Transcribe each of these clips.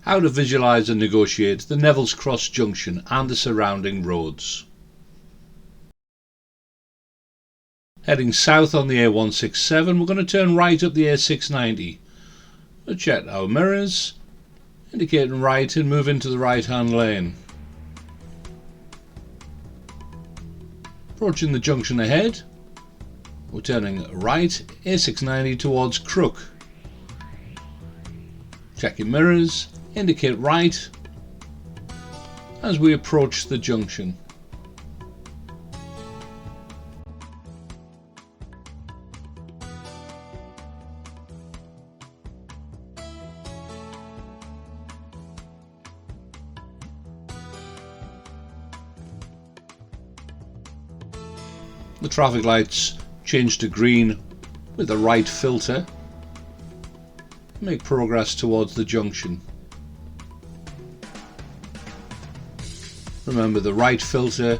how to visualise and negotiate the Neville Cross Junction and the surrounding roads. Heading south on the A167, we're going to turn right up the A690. We'll check our mirrors, indicating right, and move into the right hand lane. Approaching the junction ahead, we're turning right, A690 towards Crook. Checking mirrors, indicate right as we approach the junction. The traffic lights change to green with the right filter. Make progress towards the junction. Remember, the right filter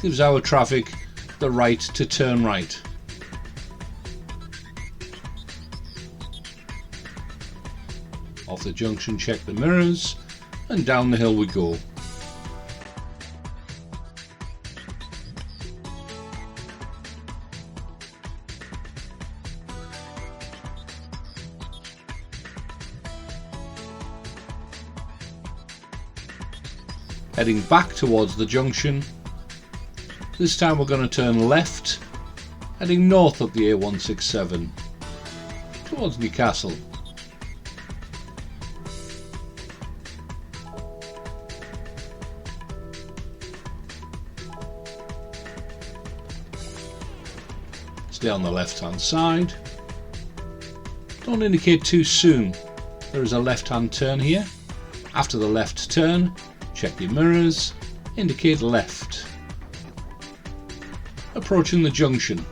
gives our traffic the right to turn right. Off the junction, check the mirrors, and down the hill we go. Heading back towards the junction. This time we're going to turn left, heading north up the A167 towards Newcastle. Stay on the left hand side. Don't indicate too soon. There is a left hand turn here. After the left turn, check your mirrors, indicate left. Approaching the junction.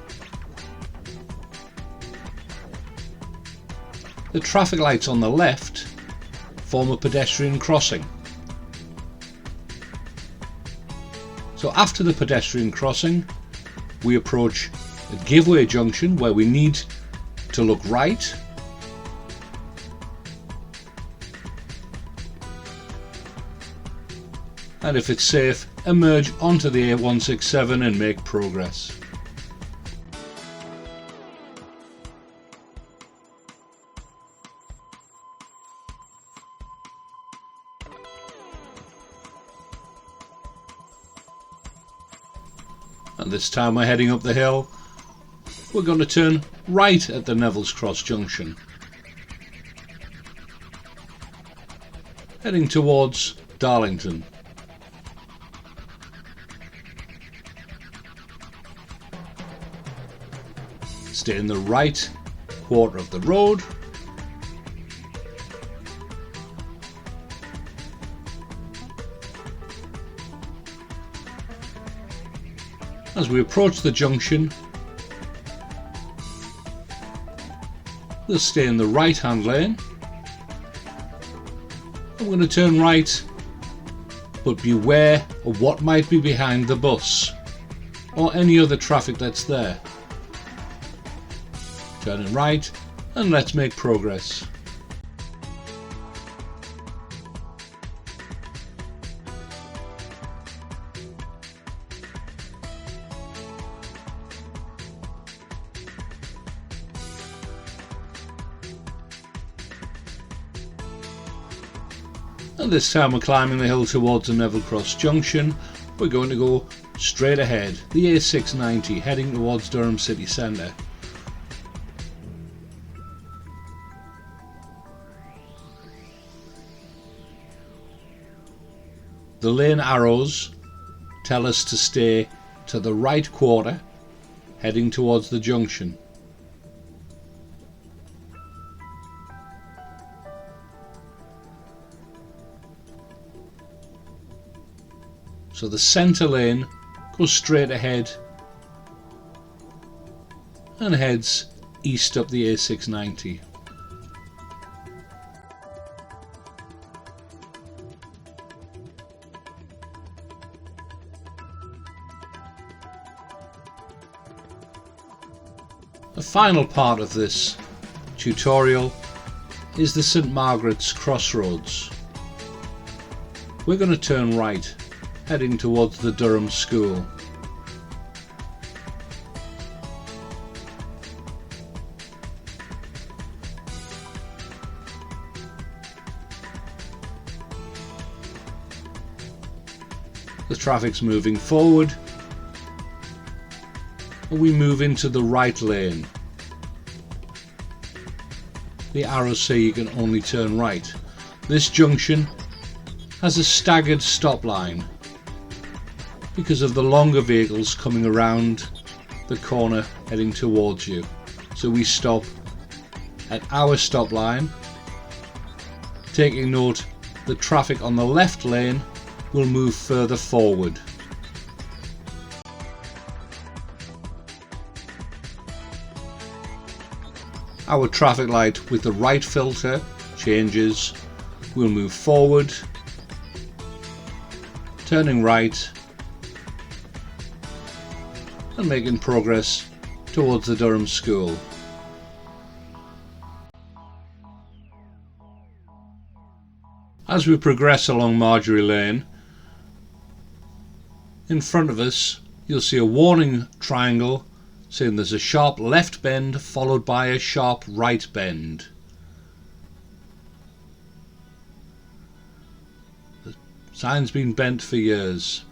The traffic lights on the left form a pedestrian crossing. So after the pedestrian crossing, we approach a giveaway junction where we need to look right. And if it's safe, emerge onto the A167 and make progress. And this time we're heading up the hill. We're going to turn right at the Neville Cross Junction. Heading towards Darlington. Stay in the right quarter of the road. As we approach the junction, we'll stay in the right hand lane. I'm going to turn right, but beware of what might be behind the bus or any other traffic that's there. Turning right, and let's make progress. And this time we're climbing the hill towards the Neville Cross Junction. We're going to go straight ahead, the A690, heading towards Durham City Centre. The lane arrows tell us to stay to the right quarter, heading towards the junction. So the centre lane goes straight ahead and heads east up the A690. The final part of this tutorial is the St Margaret's Crossroads. We're going to turn right, heading towards the Durham School. The traffic's moving forward, and we move into the right lane. The arrows say you can only turn right. This junction has a staggered stop line because of the longer vehicles coming around the corner heading towards you. So we stop at our stop line, taking note the traffic on the left lane will move further forward. Our traffic light with the right filter changes. We'll move forward, turning right and making progress towards the Durham School. As we progress along Marjorie Lane, in front of us you'll see a warning triangle saying there's a sharp left bend followed by a sharp right bend. The sign's been bent for years.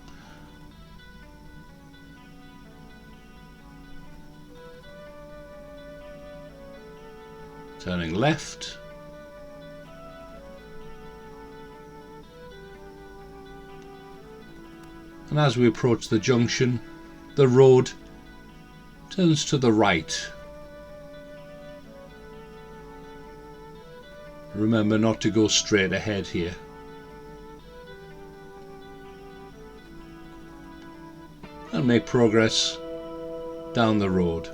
Turning left. And as we approach the junction, the road turns to the right. Remember not to go straight ahead here. And make progress down the road.